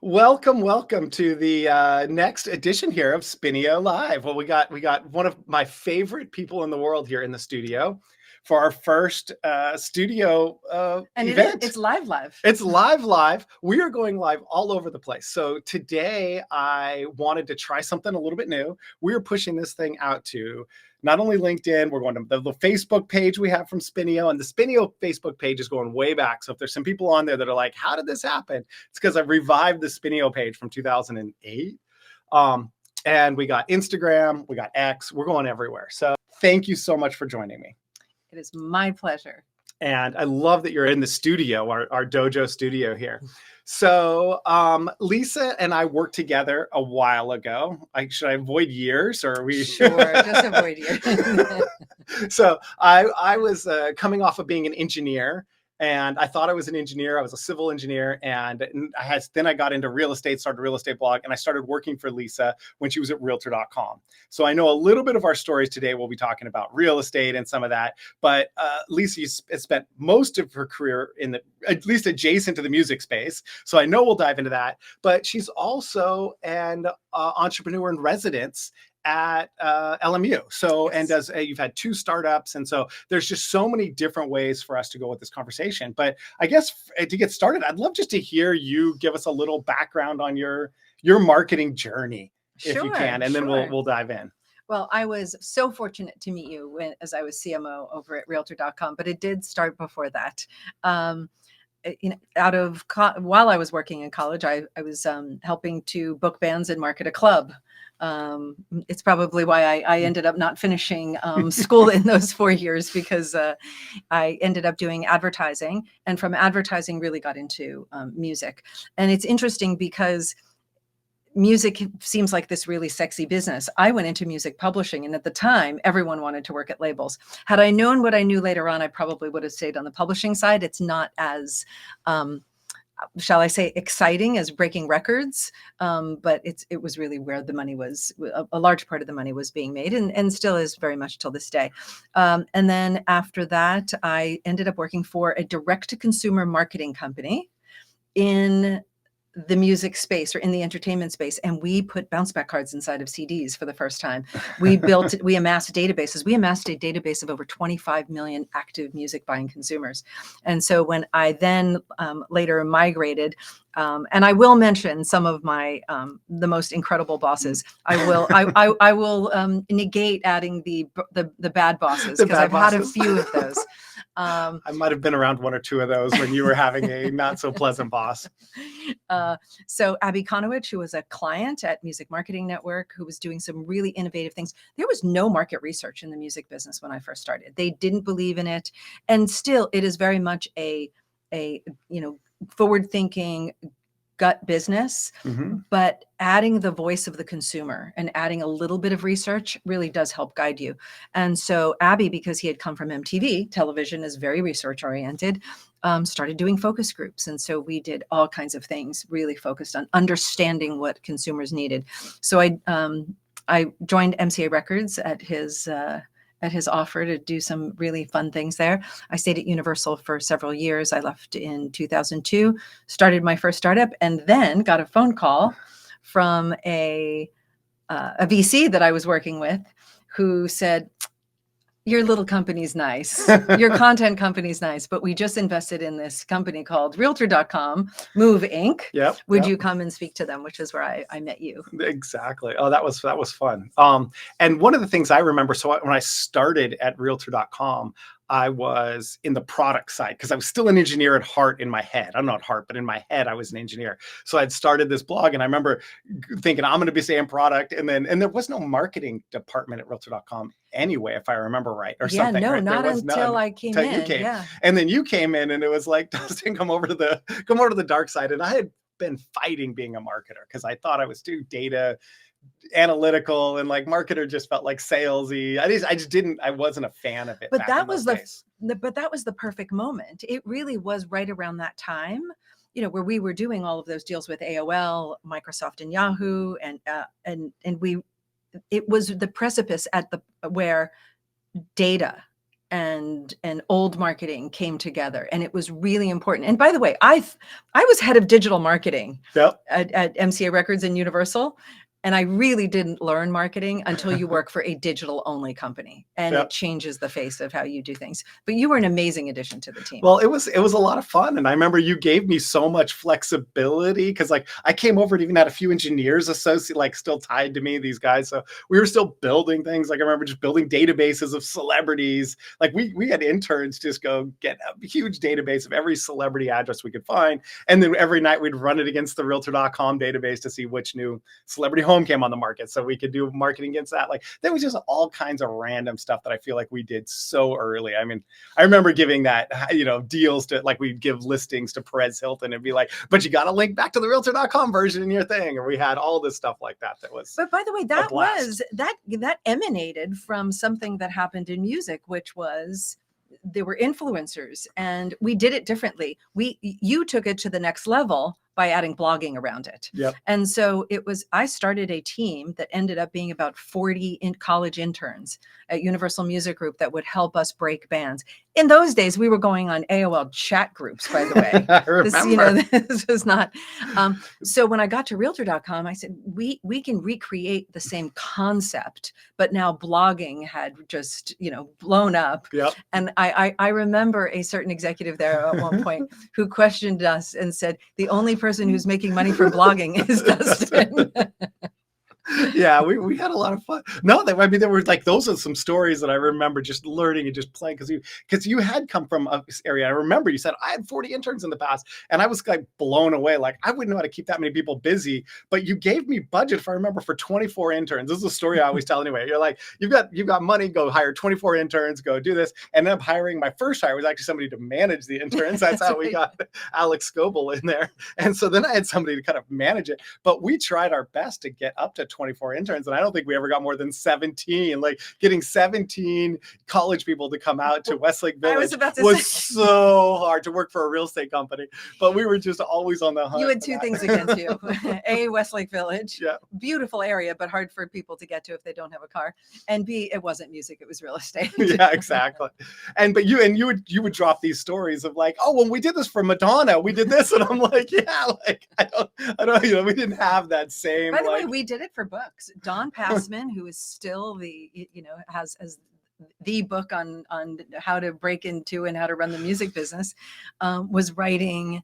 Welcome, welcome to the next edition here of Spinnio Live. Well, we got one of my favorite people in the world here in the studio for our first studio And event. it's live. It's live. We are going live all over the place. So today I wanted to try something a little bit new. We are pushing this thing out to not only LinkedIn, we're going to the Facebook page we have from Spinnio, and the Spinnio Facebook page is going way back. So if there's some people on there that are like, how did this happen? It's because I've revived the Spinnio page from 2008. And we got Instagram, we got X, we're going everywhere. So thank you so much for joining me. It is my pleasure. And I love that you're in the studio, our dojo studio here. So Lisa and I worked together a while ago. Should I avoid years, or are we? Sure, just avoid years. So I was coming off of being an engineer. And I thought I was an engineer. I was a civil engineer. And then I got into real estate, started a real estate blog, and I started working for Lisa when she was at realtor.com. So I know a little bit of our stories today. We'll be talking about real estate and some of that. But Lisa has spent most of her career at least adjacent to the music space. So I know we'll dive into that. But she's also an entrepreneur in residence at LMU. So, yes. And you've had 2 startups. And so there's just so many different ways for us to go with this conversation. But I guess to get started, I'd love just to hear you give us a little background on your marketing journey, if you can, and then we'll dive in. Well, I was so fortunate to meet you as I was CMO over at realtor.com, but it did start before that. While I was working in college, I was helping to book bands and market a club. It's probably why I ended up not finishing school in those 4 years, because I ended up doing advertising, and from advertising really got into music. And it's interesting because music seems like this really sexy business. I went into music publishing, and at the time, everyone wanted to work at labels. Had I known what I knew later on, I probably would have stayed on the publishing side. It's not as, shall I say, exciting as breaking records, but it was really where the money was. A large part of the money was being made, and still is very much till this day. And then after that, I ended up working for a direct-to-consumer marketing company in the music space, or in the entertainment space. And we put bounce back cards inside of CDs for the first time. We amassed databases. We amassed a database of over 25 million active music buying consumers. And so when I then later migrated, and I will mention some of my the most incredible bosses. I will negate adding the bad bosses, because I've had a few of those. I might have been around 1 or 2 of those when you were having a not so pleasant boss. So Abby Konowich, who was a client at Music Marketing Network, who was doing some really innovative things. There was no market research in the music business when I first started. They didn't believe in it. And still, it is very much a forward-thinking gut business, but adding the voice of the consumer and adding a little bit of research really does help guide you. And so Abby, because he had come from MTV, television is very research oriented, started doing focus groups. And so we did all kinds of things really focused on understanding what consumers needed. So I joined MCA Records at his offer to do some really fun things there. I stayed at Universal for several years. I left in 2002, started my first startup, and then got a phone call from a VC that I was working with, who said, "Your little company's nice. Your content company's nice, but we just invested in this company called realtor.com, Move Inc. Yep. Would you come and speak to them?" Which is where I met you. Exactly. Oh, that was fun. And one of the things I remember, so when I started at realtor.com, I was in the product side, because I was still an engineer at heart in my head. I'm not heart, but in my head, I was an engineer. So I'd started this blog, and I remember thinking, I'm going to be saying product. And there was no marketing department at realtor.com anyway, if I remember right, or something. No, right? not until I came in. You came. Yeah. And then you came in, and it was like, Dustin, come over to the dark side. And I had been fighting being a marketer, because I thought I was too data analytical, and like marketer just felt like salesy. I wasn't a fan of it. But that was the perfect moment. It really was right around that time, where we were doing all of those deals with AOL, Microsoft, and Yahoo, and it was the precipice where data and old marketing came together, and it was really important. And by the way, I was head of digital marketing Yep. at MCA Records and Universal. And I really didn't learn marketing until you work for a digital only company, and Yep. it changes the face of how you do things. But you were an amazing addition to the team. Well, it was a lot of fun, and I remember you gave me so much flexibility because like I came over and even had a few engineers associate like still tied to me, these guys. So we were still building things. Like I remember just building databases of celebrities. Like we had interns just go get a huge database of every celebrity address we could find, and then every night we'd run it against the Realtor.com database to see which new celebrity home came on the market, so we could do marketing against that. Like there was just all kinds of random stuff that I feel like we did so early. I mean, I remember giving that, deals to, like, we'd give listings to Perez Hilton and be like, but you got to link back to the Realtor.com version in your thing. Or we had all this stuff like that. That was, but by the way, that blast. that emanated from something that happened in music, which was there were influencers, and we did it differently. You took it to the next level by adding blogging around it. Yep. And so I started a team that ended up being about 40 college interns at Universal Music Group that would help us break bands. In those days, we were going on AOL chat groups, by the way. I remember. This was not. So when I got to Realtor.com, I said, we can recreate the same concept, but now blogging had just, blown up. Yep. And I remember a certain executive there at one point who questioned us and said, the only person who's making money from blogging is Dustin. Yeah, we had a lot of fun. No, there were like, those are some stories that I remember just learning and just playing because you had come from this area. I remember you said I had 40 interns in the past, and I was like blown away. Like I wouldn't know how to keep that many people busy, but you gave me budget, if I remember, for 24 interns. This is a story I always tell anyway. You're like, you've got money, go hire 24 interns, go do this. And then hiring, my first hire was actually somebody to manage the interns. That's how we got Alex Scoble in there. And so then I had somebody to kind of manage it, but we tried our best to get up to 24 interns, and I don't think we ever got more than 17. Like getting 17 college people to come out to Westlake Village was so hard, to work for a real estate company, but we were just always on the hunt. You had two things against you. A, Westlake Village, yeah, beautiful area, but hard for people to get to if they don't have a car. And B, it wasn't music, it was real estate. Yeah, exactly. But you would drop these stories of like, oh, when we did this for Madonna, we did this, and I'm like, yeah, like I don't, we didn't have that same. By the way, we did it for books. Don Passman, who is still has the book on how to break into and how to run the music business, was writing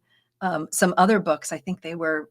some other books. I think they were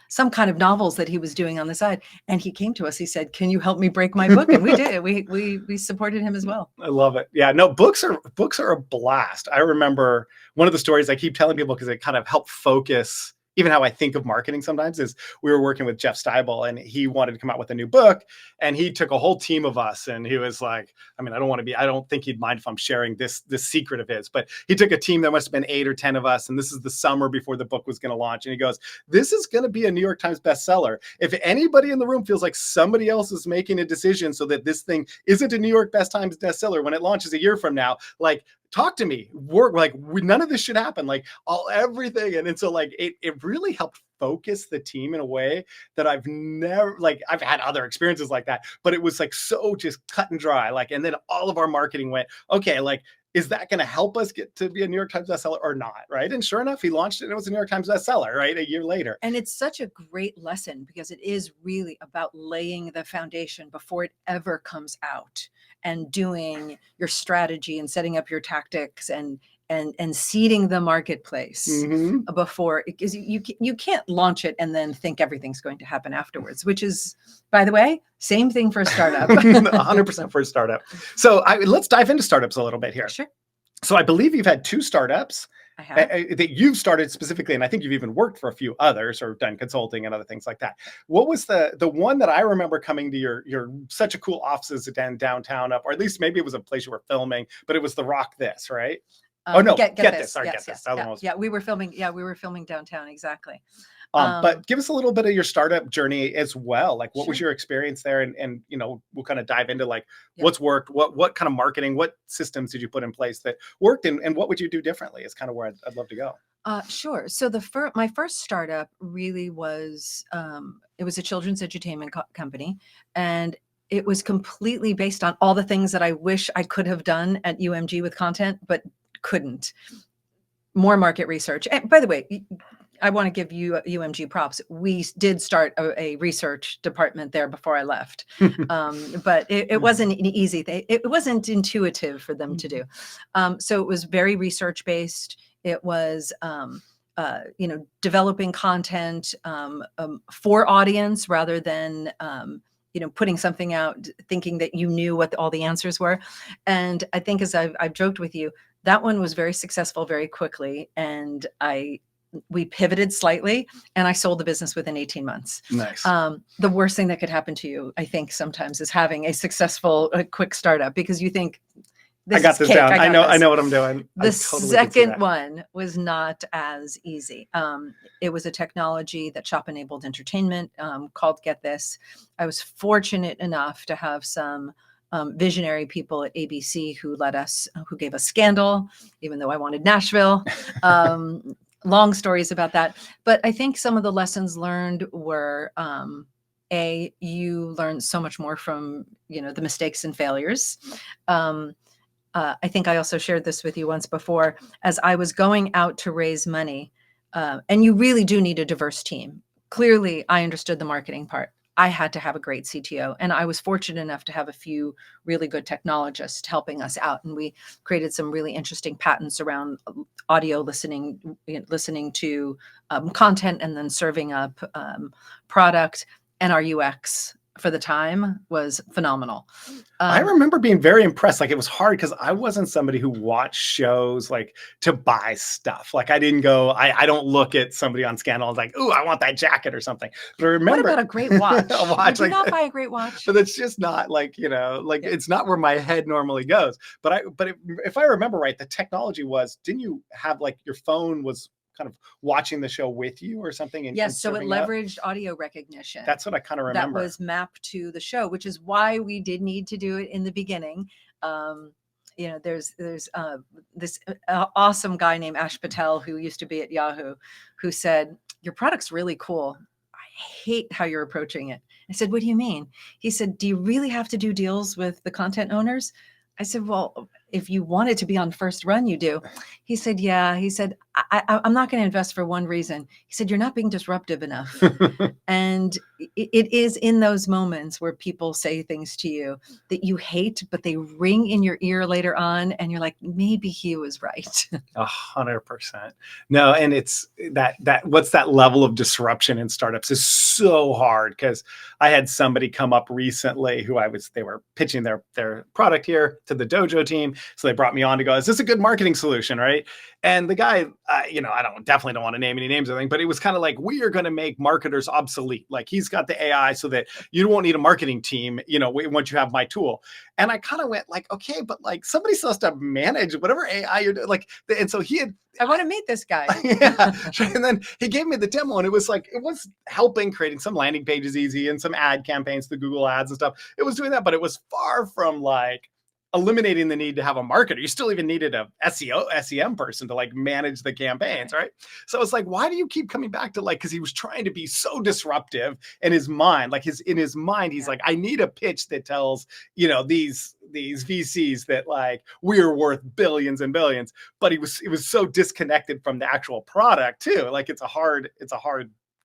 some kind of novels that he was doing on the side. And he came to us, he said, can you help me break my book? And we did. We supported him as well. I love it. Yeah, no, books are a blast. I remember one of the stories I keep telling people because it kind of helped focus even how I think of marketing sometimes, is we were working with Jeff Steibel, and he wanted to come out with a new book, and he took a whole team of us, and he was like, I mean, I don't think he'd mind if I'm sharing this secret of his, but he took a team that must have been 8 or 10 of us. And this is the summer before the book was going to launch. And he goes, this is going to be a New York Times bestseller. If anybody in the room feels like somebody else is making a decision so that this thing isn't a New York Times bestseller when it launches a year from now, like, talk to me. None of this should happen. Like everything. And so like, it really helped focus the team in a way that I've had other experiences like that, but it was like, so just cut and dry. Like, and then all of our marketing went, okay, like, is that going to help us get to be a New York Times bestseller or not? Right. And sure enough, he launched it and it was a New York Times bestseller, right, a year later. And it's such a great lesson because it is really about laying the foundation before it ever comes out, and doing your strategy and setting up your tactics and seeding the marketplace before, because you can't launch it and then think everything's going to happen afterwards, which is, by the way, same thing for a startup. 100% for a startup. So let's dive into startups a little bit here. Sure. So I believe you've had 2 startups that you've started specifically, and I think you've even worked for a few others or done consulting and other things like that. What was the one that I remember coming to your such a cool offices downtown up, or at least maybe it was a place you were filming, but it was the Rock This, right? Get This. Sorry, Get This. Yeah, we were filming downtown, exactly. But give us a little bit of your startup journey as well. Like, what was your experience there? And we'll kind of dive into like what's worked, what kind of marketing, what systems did you put in place that worked, and what would you do differently is kind of where I'd love to go. Sure. So my first startup really was, it was a children's entertainment company, and it was completely based on all the things that I wish I could have done at UMG with content, but couldn't. More market research. And by the way, I want to give you UMG props. We did start a research department there before I left, but it wasn't an easy thing. It wasn't intuitive for them to do. So it was very research based. It was, developing content for audience rather than, putting something out thinking that you knew what all the answers were. And I think, as I've joked with you, that one was very successful very quickly. And we pivoted slightly and I sold the business within 18 months. Nice. The worst thing that could happen to you, I think, sometimes is having a successful, quick startup, because you think, I got this down. I know what I'm doing. The second one was not as easy. It was a technology that shop-enabled entertainment called Get This. I was fortunate enough to have some visionary people at ABC who gave us Scandal, even though I wanted Nashville. Long stories about that. But I think some of the lessons learned were, you learn so much more from, the mistakes and failures. I think I also shared this with you once before, as I was going out to raise money, and you really do need a diverse team. Clearly, I understood the marketing part. I had to have a great CTO, and I was fortunate enough to have a few really good technologists helping us out. And we created some really interesting patents around audio listening to content and then serving up product. And our UX for the time was phenomenal. I remember being very impressed. Like, it was hard because I wasn't somebody who watched shows like to buy stuff. Like, I didn't go, I don't look at somebody on Scandal and like, ooh, I want that jacket or something. But I remember, what about a great watch? Would you like, not buy a great watch? But it's just not like, it's not where my head normally goes. But if I remember right, the technology was, didn't you have like your phone was kind of watching the show with you or something? Yes, so it leveraged audio recognition. That's what I kind of remember. That was mapped to the show, which is why we did need to do it in the beginning. There's this awesome guy named Ash Patel, who used to be at Yahoo, who said, your product's really cool. I hate how you're approaching it. I said, what do you mean? He said, do you really have to do deals with the content owners? I said, well, if you want it to be on first run, you do. He said, yeah. He said, I'm not going to invest for one reason. He said, you're not being disruptive enough. And it is in those moments where people say things to you that you hate, but they ring in your ear later on. And you're like, maybe he was right. 100%. No. And it's what's that level of disruption in startups is so hard, because I had somebody come up recently who they were pitching their product here to the Dojo team. So they brought me on to go, is this a good marketing solution? Right. And the guy, I definitely don't want to name any names or anything, but it was kind of like, we are going to make marketers obsolete. Like, he's got the AI so that you won't need a marketing team, once you have my tool. And I kind of went like, okay, but like somebody still has to manage whatever AI you're doing. Like, and so I want to meet this guy. Yeah. And then he gave me the demo, and it was helping creating some landing pages easy and some ad campaigns, the Google ads and stuff. It was doing that, but it was far from like eliminating the need to have a marketer. You still even needed a SEM person to like manage the campaigns, right? So it's like, why do you keep coming back to like, because he was trying to be so disruptive in his mind, he's like, I need a pitch that tells, these VCs that like we're worth billions and billions, but it was so disconnected from the actual product too. Like, it's a hard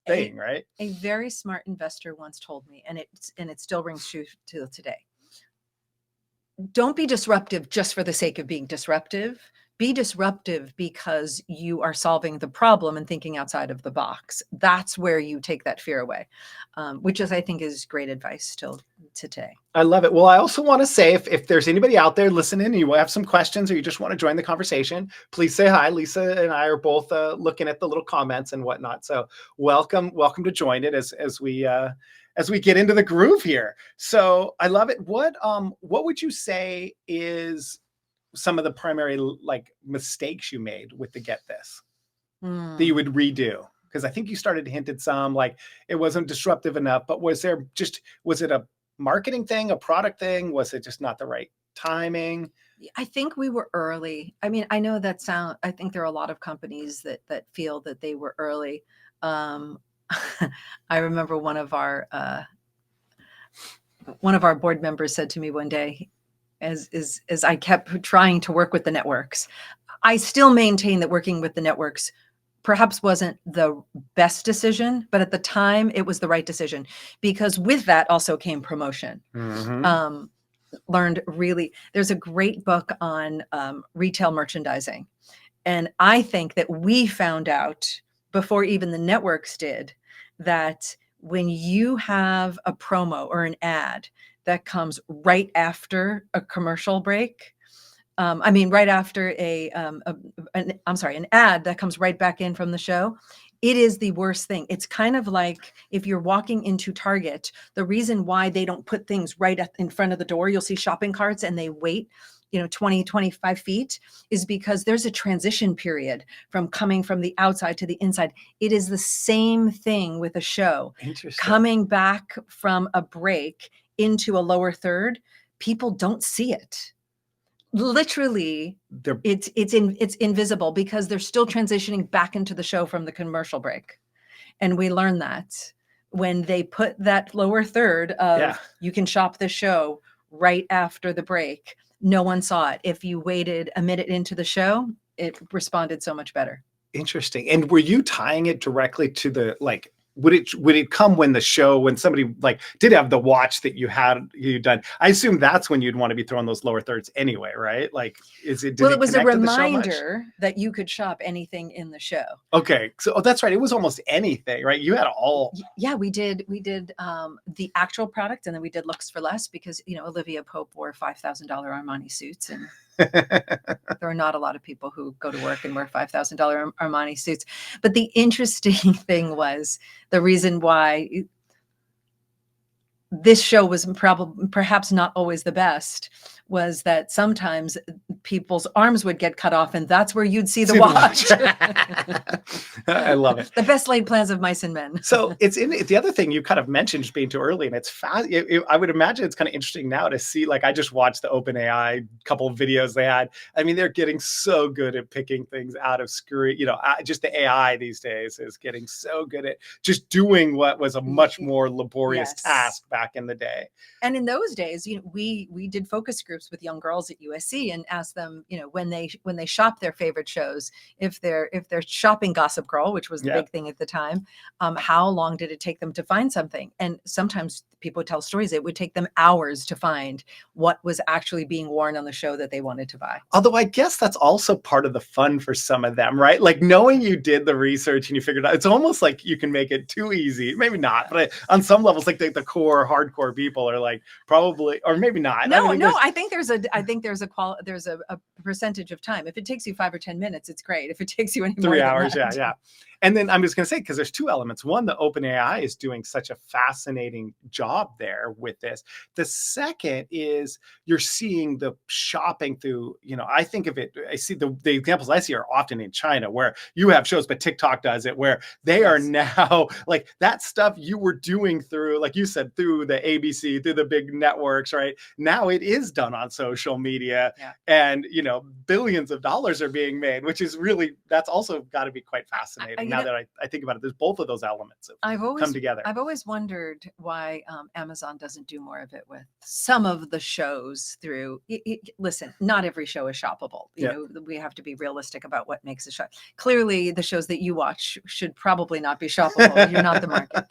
thing, right? A very smart investor once told me, and it still rings true to today. Don't be disruptive just for the sake of being disruptive. Be disruptive because you are solving the problem and thinking outside of the box. That's where you take that fear away, which I think is great advice still today. I love it. Well, I also want to say, if there's anybody out there listening and you have some questions or you just want to join the conversation, please say hi. Lisa and I are both looking at the little comments and whatnot. So welcome to join it as we get into the groove here. So I love it. What would you say is some of the primary like mistakes you made with the Get This that you would redo? Because I think you started to hint at some, like it wasn't disruptive enough, but was it a marketing thing, a product thing? Was it just not the right timing? I think we were early. I mean, I know I think there are a lot of companies that feel that they were early. I remember one of our one of our board members said to me one day, as I kept trying to work with the networks, I still maintain that working with the networks perhaps wasn't the best decision, but at the time it was the right decision, because with that also came promotion. Mm-hmm. There's a great book on retail merchandising. And I think that we found out before even the networks did that when you have a promo or an ad that comes right after a commercial break, right after an ad that comes right back in from the show, it is the worst thing. It's kind of like if you're walking into Target, the reason why they don't put things right in front of the door, you'll see shopping carts and they wait 20, 25 feet, is because there's a transition period from coming from the outside to the inside. It is the same thing with a show. Interesting. Coming back from a break into a lower third, people don't see it. Literally, it's invisible because they're still transitioning back into the show from the commercial break. And we learned that when they put that lower third of you can shop the show right after the break, no one saw it. If you waited a minute into the show, it responded so much better. Interesting. And were you tying it directly to the, like, would it come when somebody like did have the watch that you done? I assume that's when you'd want to be throwing those lower thirds anyway, right? Like, it was a reminder that you could shop anything in the show. Okay. So that's right. It was almost anything, right? You had all. Yeah, we did the actual product, and then we did looks for less because, Olivia Pope wore $5,000 Armani suits, and there are not a lot of people who go to work and wear $5,000 Armani suits. But the interesting thing was the reason why this show was perhaps not always the best was that sometimes people's arms would get cut off, and that's where you'd see the watch. I love it. The best laid plans of mice and men. So it's the other thing you kind of mentioned just being too early, and it's fast. I would imagine it's kind of interesting now to see, like, I just watched the OpenAI couple of videos they had. I mean, they're getting so good at picking things out of screw. Just the AI these days is getting so good at just doing what was a much more laborious task back in the day. And in those days, we did focus groups with young girls at USC and asked them, when they shop their favorite shows, if they're shopping Gossip Girl, which was the big thing at the time, how long did it take them to find something? And sometimes people would tell stories. It would take them hours to find what was actually being worn on the show that they wanted to buy. Although I guess that's also part of the fun for some of them, right? Like, knowing you did the research and you figured out, it's almost like you can make it too easy. Maybe not, but on some levels, like the core hardcore people are like probably, or maybe not. I think there's a percentage of time. If it takes you 5 or 10 minutes, it's great. If it takes you any more 3 hours, yeah. And then I'm just going to say, because there's two elements. One, the OpenAI is doing such a fascinating job there with this. The second is you're seeing the shopping through, I think of it, I see the examples I see are often in China, where you have shows, but TikTok does it, where they are now, like, that stuff you were doing through, like you said, through the ABC, through the big networks, right? Now it is done on social media, and, billions of dollars are being made, which is really, that's also got to be quite fascinating. Now that I think about it, there's both of those elements come together. I've always wondered why Amazon doesn't do more of it with some of the shows through. Listen, not every show is shoppable. We have to be realistic about what makes a show. Clearly, the shows that you watch should probably not be shoppable. You're not the market.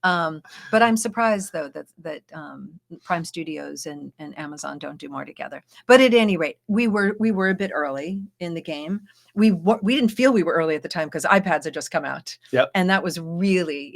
But I'm surprised, though, that Prime Studios and Amazon don't do more together. But at any rate, we were a bit early in the game. We didn't feel we were early at the time because iPads had just come out. Yep. And that was really,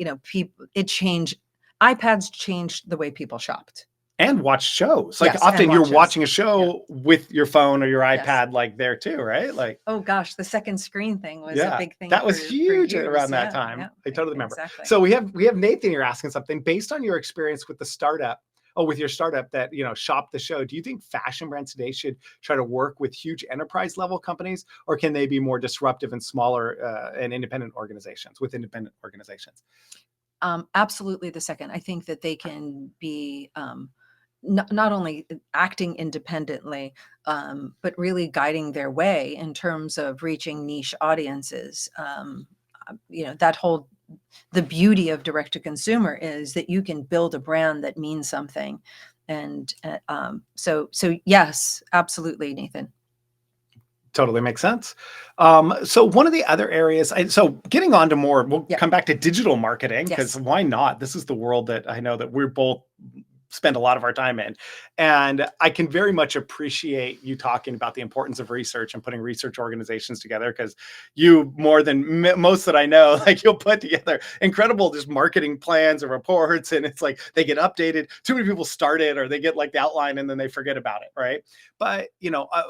iPads changed the way people shopped. And watch shows. Like, often you're watching a show with your phone or your iPad, like, there too, right? Like, oh gosh, the second screen thing was a big thing. That was huge around that time. I totally remember. Exactly. So we have Nathan here asking something based on your experience with the startup. With your startup that, shop the show. Do you think fashion brands today should try to work with huge enterprise level companies, or can they be more disruptive and smaller and independent organizations? Absolutely the second. I think that they can be not only acting independently, but really guiding their way in terms of reaching niche audiences. That whole the beauty of direct to consumer is that you can build a brand that means something. And so yes, absolutely, Nathan. Totally makes sense. So one of the other areas, so getting on to more, we'll come back to digital marketing, because why not? This is the world that I know that we're both spend a lot of our time in. And I can very much appreciate you talking about the importance of research and putting research organizations together, because you, more than most that I know, like, you'll put together incredible just marketing plans or reports, and it's like they get updated. Too many people start it, or they get like the outline and then they forget about it, right? But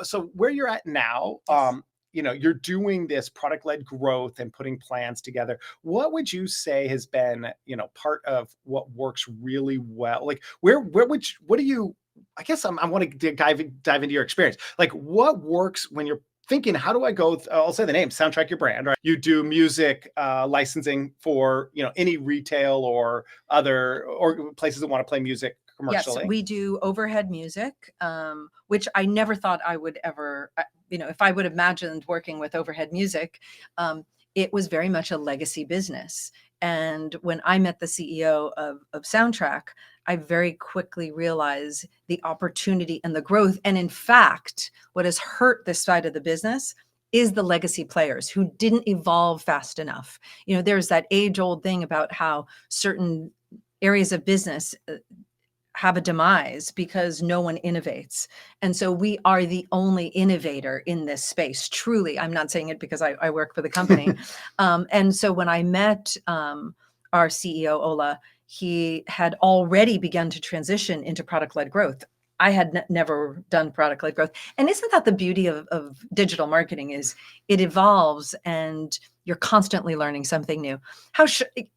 so where you're at now, you're doing this product-led growth and putting plans together. What would you say has been, part of what works really well? Like, what do you, I guess I want to dive into your experience. Like, what works when you're thinking, how do I go? I'll say the name, Soundtrack Your Brand, right? You do music licensing for, any retail or other or places that want to play music commercially. Yes, we do overhead music, which I never thought I would ever, if I would have imagined working with overhead music, it was very much a legacy business. And when I met the CEO of Soundtrack, I very quickly realized the opportunity and the growth. And in fact, what has hurt this side of the business is the legacy players who didn't evolve fast enough. There's that age-old thing about how certain areas of business have a demise because no one innovates. And so we are the only innovator in this space. Truly, I'm not saying it because I work for the company. And so when I met our CEO, Ola, he had already begun to transition into product-led growth. I had never done product-led growth. And isn't that the beauty of digital marketing, is it evolves and you're constantly learning something new.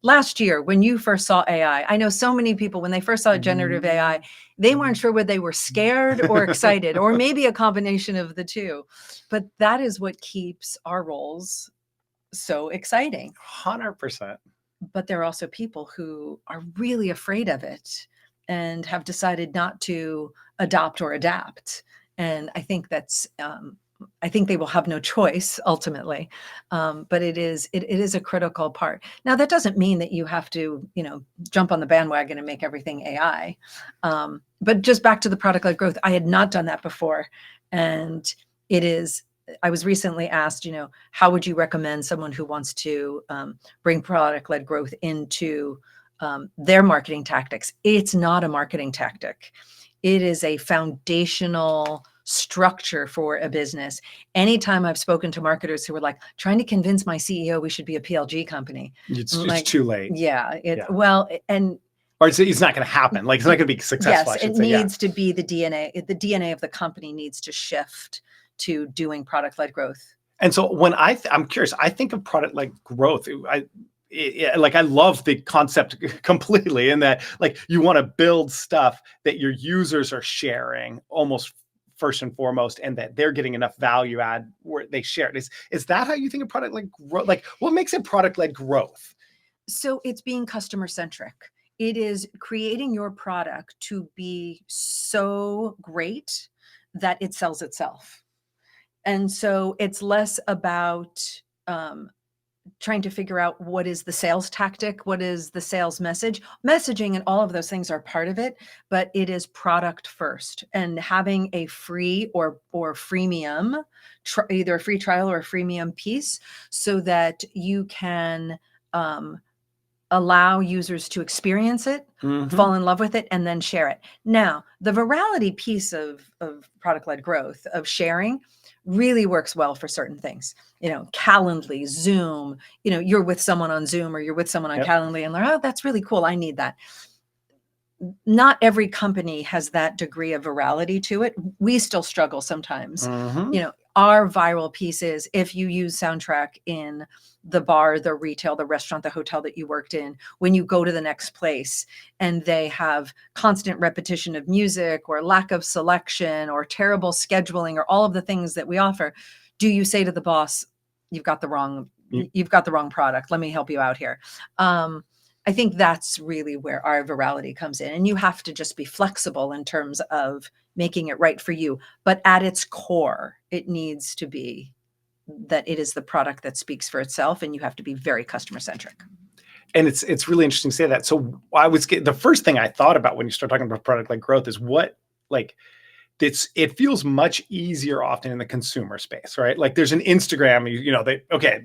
Last year, when you first saw AI, I know so many people, when they first saw generative AI, they weren't sure whether they were scared or excited, or maybe a combination of the two. But that is what keeps our roles so exciting. 100%. But there are also people who are really afraid of it and have decided not to adopt or adapt. And I think I think they will have no choice ultimately. But it is a critical part. Now, that doesn't mean that you have to, jump on the bandwagon and make everything AI. But just back to the product-led growth, I had not done that before. And I was recently asked, how would you recommend someone who wants to bring product-led growth into their marketing tactics? It's not a marketing tactic. It is a foundational structure for a business. Anytime I've spoken to marketers who were like, trying to convince my CEO we should be a PLG company, it's too late. Yeah. Well, and or it's not going to happen. Like, it's not going to be successful. Yes, it needs to be the DNA. The DNA of the company needs to shift to doing product-led growth. And so when I'm curious, I think of product-led growth. I love the concept completely, in that, like, you want to build stuff that your users are sharing almost first and foremost, and that they're getting enough value add where they share it. Is that how you think of product-led growth? Like, what makes it product-led growth? So it's being customer centric. It is creating your product to be so great that it sells itself. And so it's less about trying to figure out what is the sales tactic, what is the sales messaging, and all of those things are part of it, but it is product first. And having a free or freemium, either a free trial or a freemium piece, so that you can allow users to experience it, fall in love with it, and then share it. Now, the virality piece of product-led growth, of sharing, really works well for certain things. Calendly, Zoom, you're with someone on Zoom or you're with someone on Calendly, and they're, oh, that's really cool, I need that. Not every company has that degree of virality to it. We still struggle sometimes. Our viral piece is if you use Soundtrack in the bar, the retail, the restaurant, the hotel that you worked in, when you go to the next place and they have constant repetition of music or lack of selection or terrible scheduling or all of the things that we offer, do you say to the boss, you've got the wrong product, let me help you out here? I think that's really where our virality comes in. And you have to just be flexible in terms of making it right for you. But at its core, it needs to be that it is the product that speaks for itself, and you have to be very customer centric. And it's really interesting to say that. So the first thing I thought about when you start talking about product like growth is what, like, it feels much easier often in the consumer space, right? Like there's an Instagram, okay,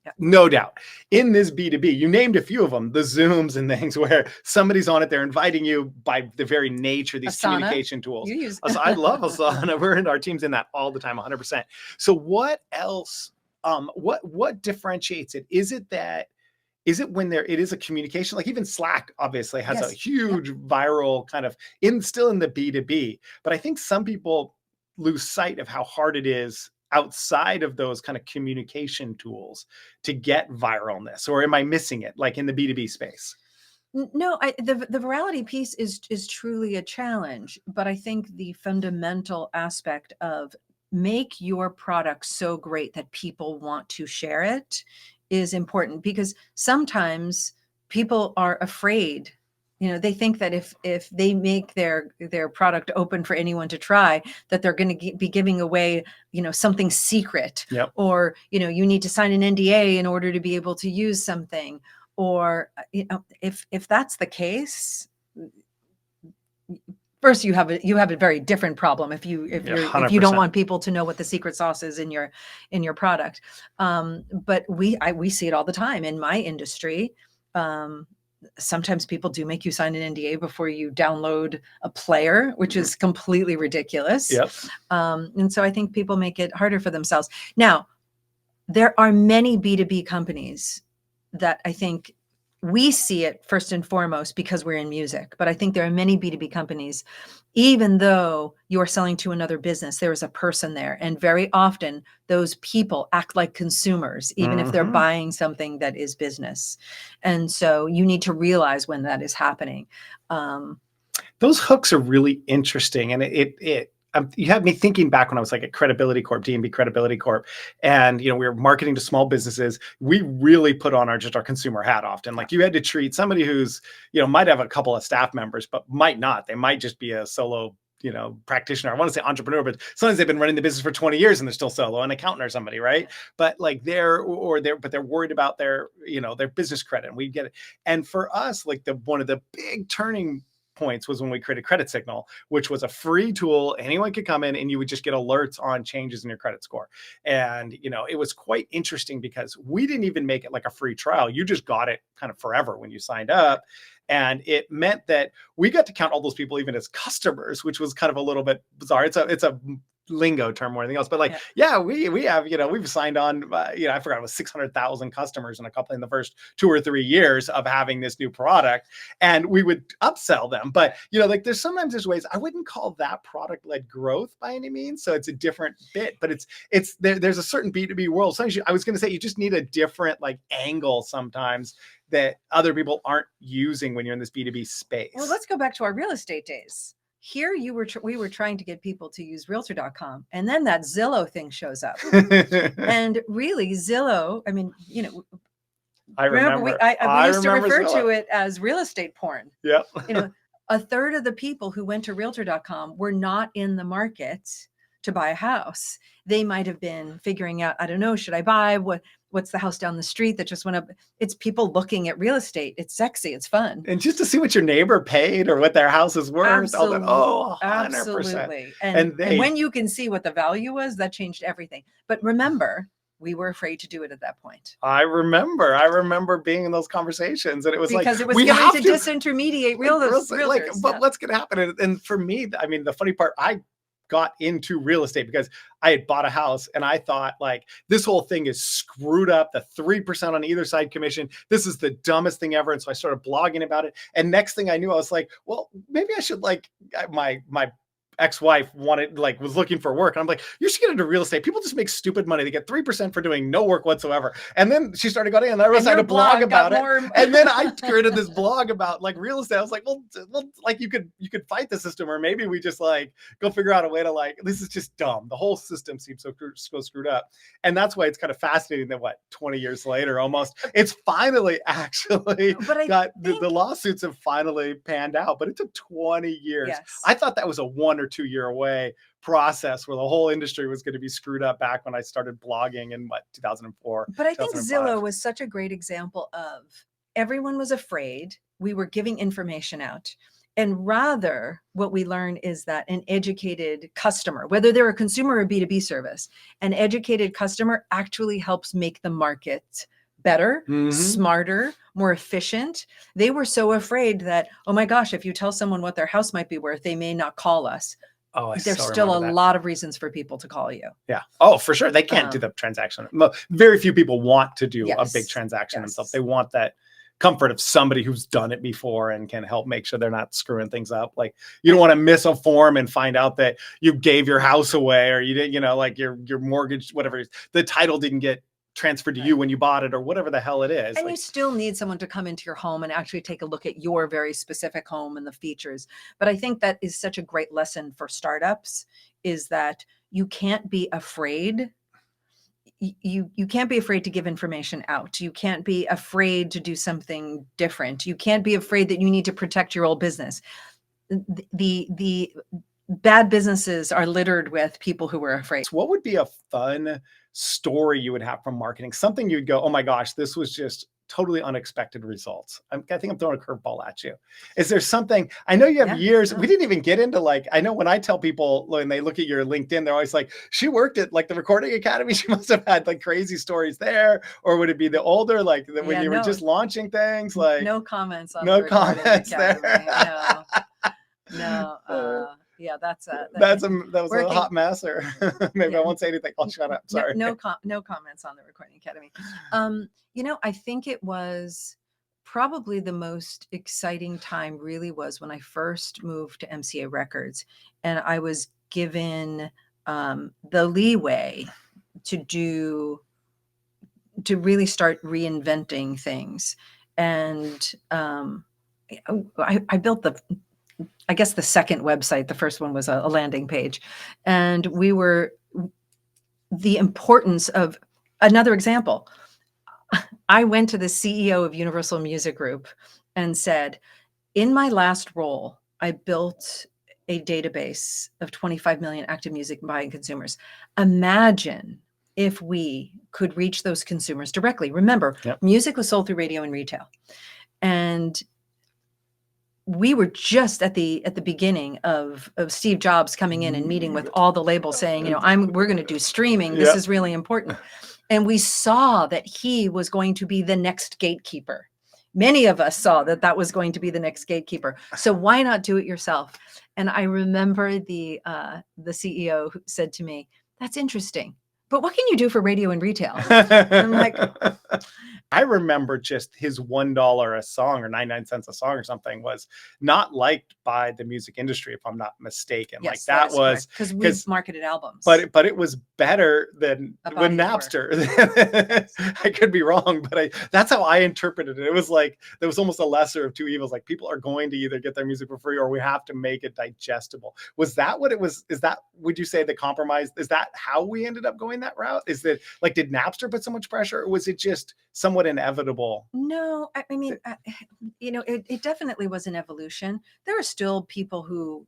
Yeah. no doubt. In this B2B, you named a few of them, the Zooms and things where somebody's on it, they're inviting you by the very nature, these Asana, communication tools. you use. I love Asana. We're in our teams in that all the time, 100%. So what else, what differentiates it? Is it when it is a communication, like even Slack obviously has a Yes. huge viral kind of still in the B2B, but I think some people lose sight of how hard it is outside of those kind of communication tools to get viralness. Or am I missing it, like in the B2B space? No, the virality piece is truly a challenge, but I think the fundamental aspect of make your product so great that people want to share it is important, because sometimes people are afraid. They think that if they make their product open for anyone to try, that they're going to be giving away, something secret. Yep. Or, you need to sign an NDA in order to be able to use something. Or if that's the case, first you have a very different problem if you don't want people to know what the secret sauce is in your product. But we see it all the time in my industry. Sometimes people do make you sign an NDA before you download a player, which is completely ridiculous. Yep. And so I think people make it harder for themselves. Now, there are many B2B companies that I think we see it first and foremost because we're in music. But I think there are many B2B companies, even though you're selling to another business, there is a person there. And very often those people act like consumers, even if they're buying something that is business. And so you need to realize when that is happening. Those hooks are really interesting. And you had me thinking back when I was like at Credibility Corp, D&B Credibility Corp, and we were marketing to small businesses. We really put on our consumer hat often. Like you had to treat somebody who's might have a couple of staff members, but might not. They might just be a solo practitioner. I want to say entrepreneur, but sometimes they've been running the business for 20 years and they're still solo, an accountant or somebody, right? But like they're worried about their business credit, and we get it. And for us, like one of the big turning points was when we created Credit Signal, which was a free tool. Anyone could come in and you would just get alerts on changes in your credit score. And, it was quite interesting because we didn't even make it like a free trial. You just got it kind of forever when you signed up. And it meant that we got to count all those people even as customers, which was kind of a little bit bizarre. It's a lingo term more than anything else, but we have, we've signed on, I forgot it was 600,000 customers in the first 2 or 3 years of having this new product, and we would upsell them. But, there's ways. I wouldn't call that product led growth by any means. So it's a different bit, but there's a certain B2B world. Sometimes I was going to say, you just need a different angle sometimes that other people aren't using when you're in this B2B space. Well, let's go back to our real estate days. Here we were trying to get people to use realtor.com, and then that Zillow thing shows up. And really Zillow, I mean, I remember we used to refer to it as real estate porn. Yeah. A third of the people who went to realtor.com were not in the market to buy a house. They might have been figuring out, I don't know, should I buy? What's the house down the street that just went up? It's people looking at real estate. It's sexy. It's fun. And just to see what your neighbor paid or what their house is worth. Absolutely. All that, 100%. Absolutely. And when you can see what the value was, that changed everything. But remember, we were afraid to do it at that point. I remember being in those conversations, and it was because it was going to disintermediate realtors. But what's going to happen? And for me, I mean, the funny part, I got into real estate because I had bought a house and I thought this whole thing is screwed up. The 3% on either side commission. This is the dumbest thing ever. And so I started blogging about it. And next thing I knew, I was like, well, maybe I should my ex-wife was looking for work. And I'm like, you should get into real estate. People just make stupid money. They get 3% for doing no work whatsoever. And then she started going, and I decided to blog about it. And then I created this blog about real estate. I was like, well, you could fight the system, or maybe we just go figure out a way to this is just dumb. The whole system seems so screwed up. And that's why it's kind of fascinating that 20 years later, almost, it's finally actually the lawsuits have finally panned out, but it took 20 years. Yes. I thought that was a 1 or 2 year away process where the whole industry was going to be screwed up back when I started blogging in 2004. But I think Zillow was such a great example of everyone was afraid. We were giving information out. And rather, what we learn is that an educated customer, whether they're a consumer or B2B service, an educated customer actually helps make the market better, smarter, more efficient. They were so afraid that, oh my gosh, if you tell someone what their house might be worth, they may not call us. Oh, There's still a lot of reasons for people to call you. Yeah. Oh, for sure. They can't do the transaction. Very few people want to do a big transaction themselves. They want that comfort of somebody who's done it before and can help make sure they're not screwing things up. Like, you don't want to miss a form and find out that you gave your house away, or you didn't, you know, like your mortgage, whatever, the title didn't get transferred to you when you bought it, or whatever the hell it is. And you still need someone to come into your home and actually take a look at your very specific home and the features. But I think that is such a great lesson for startups, is that you can't be afraid. You can't be afraid to give information out. You can't be afraid to do something different. You can't be afraid that you need to protect your old business. The bad businesses are littered with people who were afraid. What would be a fun story you would have from marketing? Something you'd go, oh my gosh, this was just totally unexpected results. I think I'm throwing a curveball at you. Is there something? I know you have years. We didn't even get into, like, I know when I tell people, when they look at your LinkedIn, they're always like, she worked at like the Recording Academy. She must have had like crazy stories there. Or would it be the older, like when you were just launching things? Like, no comments on no comments there. Yeah, that was a hot mess, or maybe I won't say anything. I'll shut up. Sorry. No comments on the Recording Academy. You know, I think it was probably the most exciting time really was when I first moved to MCA Records, and I was given the leeway to really start reinventing things. And I built I guess the second website. The first one was a landing page. And the importance of, another example, I went to the CEO of Universal Music Group and said, in my last role, I built a database of 25 million active music buying consumers. Imagine if we could reach those consumers directly. Remember, music was sold through radio and retail. And we were just at the beginning of Steve Jobs coming in and meeting with all the labels saying, you know, we're going to do streaming. This is really important. And we saw that he was going to be the next gatekeeper. Many of us saw that was going to be the next gatekeeper. So why not do it yourself? And I remember the CEO who said to me, that's interesting, but what can you do for radio and retail? I'm like, I remember just his $1 a song or 99 cents a song or something was not liked by the music industry, if I'm not mistaken. Yes, like that was because we marketed albums, but it was better than when Napster. I could be wrong, but that's how I interpreted it. It was like there was almost a lesser of two evils. Like, people are going to either get their music for free or we have to make it digestible. Was that what it was? Is that, would you say, the compromise? Is that how we ended up going that route? Is that, like, did Napster put so much pressure, or was it just somewhat inevitable? No, I mean, you know, it definitely was an evolution. There are still people who,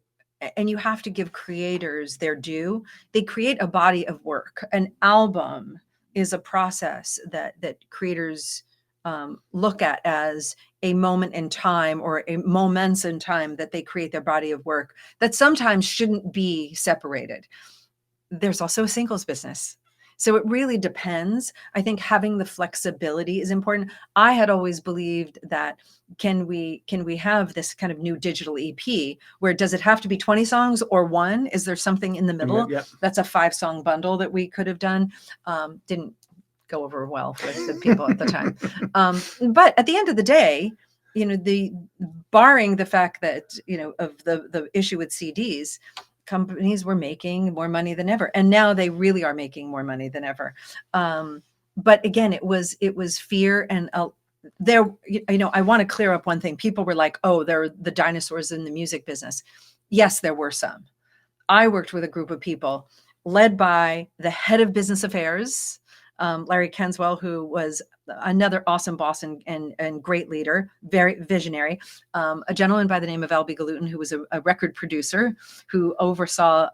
and you have to give creators their due. They create a body of work. An album is a process that creators look at as a moment in time, or a moments in time that they create their body of work that sometimes shouldn't be separated. There's also a singles business. So it really depends. I think having the flexibility is important. I had always believed that can we have this kind of new digital EP where, does it have to be 20 songs or one? Is there something in the middle? That's a 5-song bundle that we could have done. Didn't go over well with the people at the time. But at the end of the day, you know, barring the fact that, you know, of the issue with CDs, companies were making more money than ever, and now they really are making more money than ever. But again, it was fear, and there. You know, I want to clear up one thing. People were like, "Oh, they're the dinosaurs in the music business." Yes, there were some. I worked with a group of people led by the head of business affairs, Larry Kenswell, who was another awesome boss and great leader, very visionary. A gentleman by the name of Albie Galutin, who was a record producer who oversaw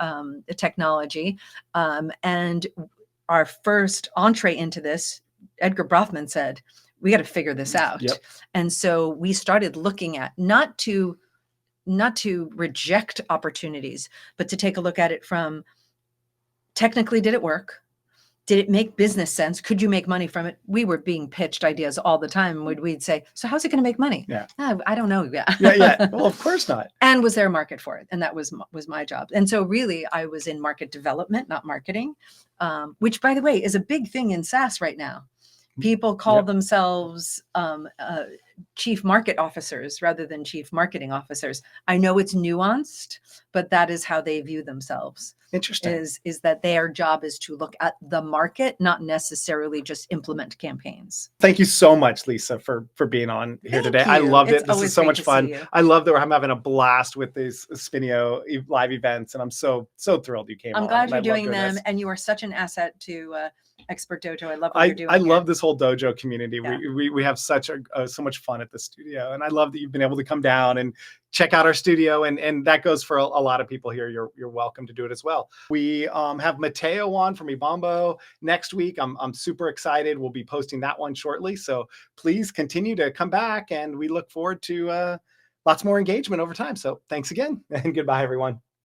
the technology. And our first entree into this, Edgar Brofman said, we got to figure this out. Yep. And so we started looking at not to reject opportunities, but to take a look at it from technically, did it work? Did it make business sense? Could you make money from it? We were being pitched ideas all the time. We'd say, so how's it going to make money? Yeah. I don't know. Yeah. Yeah. Well, of course not. And was there a market for it? And that was my job. And so really I was in market development, not marketing, which by the way is a big thing in SaaS right now. People call themselves chief market officers rather than chief marketing officers. I know it's nuanced, but that is how they view themselves. Interesting. Is that their job is to look at the market, not necessarily just implement campaigns. Thank you so much, Lisa, for being on here today. I loved it. This is so much fun. I love that I'm having a blast with these Spinnio live events, and I'm so thrilled you came on. I'm glad you're doing them, and you are such an asset to Expert Dojo. I love what you're doing. I love this whole dojo community. Yeah. We have so much fun at the studio, and I love that you've been able to come down and check out our studio, and that goes for a lot of people here. You're welcome to do it as well. We have Mateo on from Ibambo next week. I'm super excited. We'll be posting that one shortly, so please continue to come back, and we look forward to lots more engagement over time. So thanks again, and goodbye, everyone.